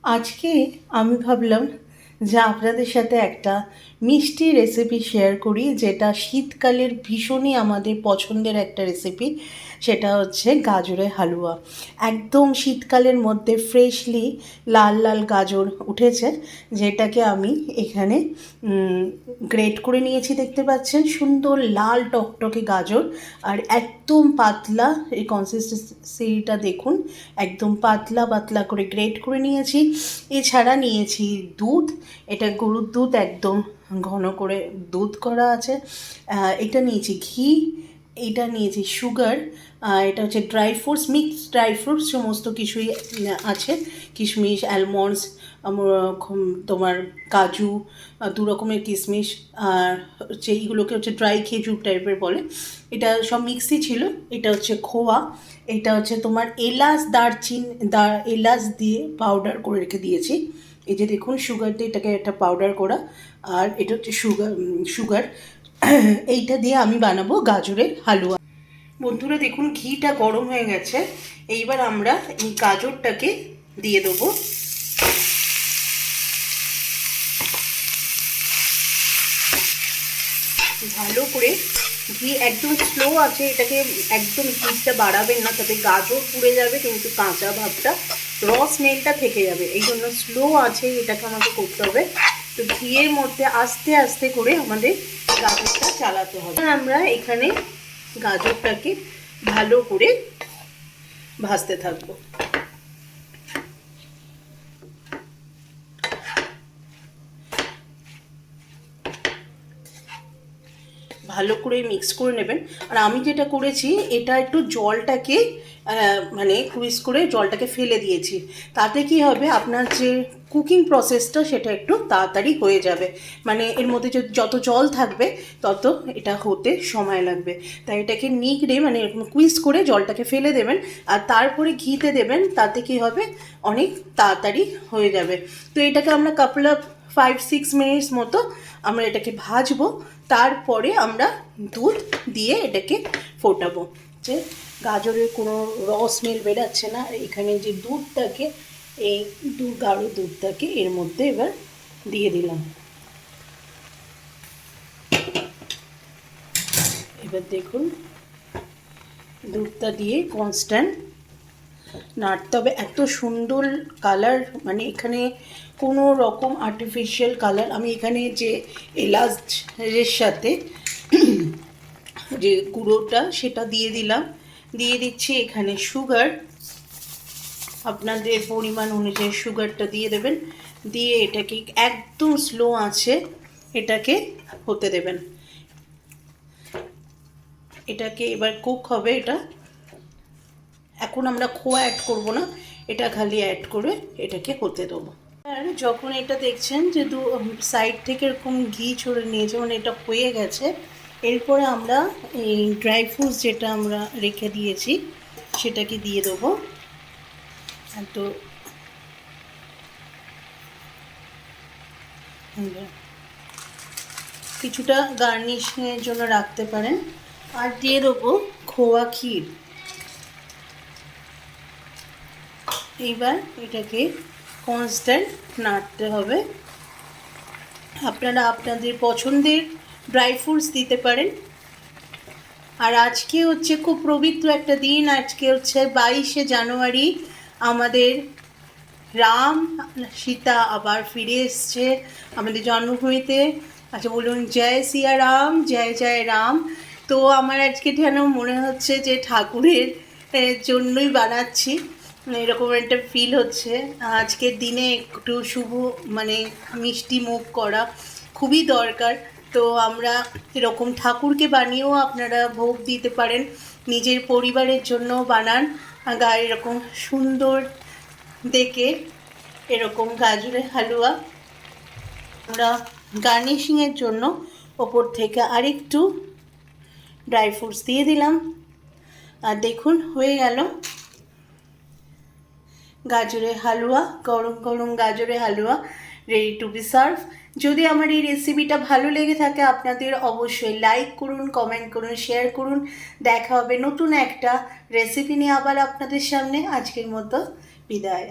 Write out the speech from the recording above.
আজকে আমি ভাবলাম যে আপনাদের সাথে একটা মিষ্টি রেসিপি শেয়ার করি, যেটা শীতকালের ভীষণই আমাদের পছন্দের একটা রেসিপি। সেটা হচ্ছে গাজরের হালুয়া। একদম শীতকালের মধ্যে ফ্রেশলি লাল লাল গাজর উঠেছে, যেটাকে আমি এখানে গ্রেট করে নিয়েছি। দেখতে পাচ্ছেন সুন্দর লাল টকটকে গাজর, আর একদম পাতলা এই কনসিস্টেন্সিটা দেখুন, একদম পাতলা পাতলা করে গ্রেট করে নিয়েছি। এছাড়া নিয়েছি দুধ, এটা গরুর দুধ, একদম ঘন করে দুধ করা আছে। এটা নিয়েছি ঘি, এটা নিয়েছি সুগার, এটা হচ্ছে dry fruits, mixed dry fruits সমস্ত কিছুই আছে, কিশমিশ, অ্যালমন্ডস, তোমার কাজু, দু রকমের কিশমিশ, আর হচ্ছে এইগুলোকে হচ্ছে ড্রাই খেজুর টাইপের বলে। এটা সব মিক্সই ছিল। এটা হচ্ছে খোয়া, এটা হচ্ছে তোমার এলাচ, এলাচ দিয়ে পাউডার করে রেখে দিয়েছি। এই যে দেখুন সুগার দিয়ে এটাকে একটা পাউডার করা, আর এটা হচ্ছে সুগার এইটা দিয়ে আমি বানাবো গাজরের হালুয়া। বন্ধুরা দেখুন ঘিটা গরম হয়ে গেছে, এইবার আমরা এই গাজরটাকে দিয়ে দেবো। ভালো করে ঘি একদম স্লো আছে, এটাকে একদম হিটটা বাড়াবেন না, তাতে গাজর পুড়ে যাবে কিন্তু কাঁচা ভাবটা, র স্মেলটা থেকে যাবে। এই জন্য স্লো আছে এটাকে আমাকে করতে হবে। তো ঘিয়ের মধ্যে আস্তে আস্তে করে আমাদের গাজরটা চালাতে হবে। আমরা এখানে গাজরটাকে ভালো করে ভাজতে থাকবো। ভালো করে মিক্স করে নেবেন। আর আমি যেটা করেছি, এটা একটু জলটাকে মানে কুইজ করে জলটাকে ফেলে দিয়েছি। তাতে কি হবে, আপনার যে কুকিং প্রসেসটা সেটা একটু তাড়াতাড়ি হয়ে যাবে। মানে এর মধ্যে যত জল থাকবে তত এটা হতে সময় লাগবে। তাই এটাকে নিগড়ে মানে এরকম কুইজ করে জলটাকে ফেলে দেবেন, আর তারপরে ঘিতে দেবেন। তাতে কি হবে, অনেক তাড়াতাড়ি হয়ে যাবে। তো এটাকে আমরা কাপল অফ 5-6 মিনিটস মতো আমরা এটাকে ভাজবো। তারপরে আমরা দুধ দিয়ে এটাকে ফোটাবো, যে গাজরের কোনো র স্মেল বেরাচ্ছে না। এখানে যে দুধটাকে, এই গাঢ় দুধটাকে এর মধ্যে এবার দিয়ে দিলাম। এবার দেখুন দুধটা দিয়ে কনস্ট্যান্ট নাড়তে হবে। এত সুন্দর কালার, মানে এখানে কোনো রকম আর্টিফিশিয়াল কালার, আমি এখানে যে এলাচের সাথে যে গুঁড়োটা সেটা দিয়ে দিলাম, দিয়ে দিচ্ছি এখানে সুগার, আপনাদের পরিমাণ অনুযায়ী সুগারটা দিয়ে দেবেন। দিয়ে এটাকে একদম স্লো আছে এটাকে হতে দেবেন। এটাকে এবার কুক হবে। এটা এখন আমরা খোয়া অ্যাড করব না, এটা খালি অ্যাড করে এটাকে হতে দেবো। আর যখন এটা দেখছেন যে সাইড থেকে এরকম ঘি ছড়ে নিয়েছে, মানে এটা হয়ে গেছে, এরপরে আমরা এই ড্রাই ফ্রুটস যেটা আমরা রেখে দিয়েছি সেটাকে দিয়ে দেবো। তো কিছুটা গার্নিশিংয়ের জন্য রাখতে পারেন। আর দিয়ে দেবো খোয়া ক্ষীর। এইবার এটাকে কনস্ট্যান্ট নাড়তে হবে। আপনারা আপনাদের পছন্দের ড্রাই ফ্রুটস দিতে পারেন। আর আজকে হচ্ছে খুব পবিত্র একটা দিন, আজকে হচ্ছে 22শে জানুয়ারি। আমাদের রাম সীতা আবার ফিরে এসছে আমাদের জন্মভূমিতে। আচ্ছা বলুন, জয় সিয়া রাম, জয় জয় রাম। তো আমার আজকে যেন মনে হচ্ছে যে ঠাকুরের জন্যই বানাচ্ছি, এরকম একটা ফিল হচ্ছে। আজকের দিনে একটু শুভ মানে মিষ্টি মুখ করা খুবই দরকার। তো আমরা এরকম ঠাকুরকে বানিয়েও আপনারা ভোগ দিতে পারেন, নিজের পরিবারের জন্য বানান। গায়ে এরকম সুন্দর দেখে এরকম গাজরের হালুয়া। আমরা গার্নিশিংয়ের জন্য ওপর থেকে আরেকটু ড্রাই ফ্রুটস দিয়ে দিলাম। আর দেখুন হয়ে গেল গাজরের হালুয়া, গরম গরম গাজরের হালুয়া রেডি টু বি সার্ভ। যদি আমার এই রেসিপিটা ভালো লেগে থাকে আপনাদের, অবশ্যই লাইক করুন, কমেন্ট করুন, শেয়ার করুন। দেখা হবে নতুন একটা রেসিপি নিয়ে আবার আপনাদের সামনে। আজকের মতো বিদায়।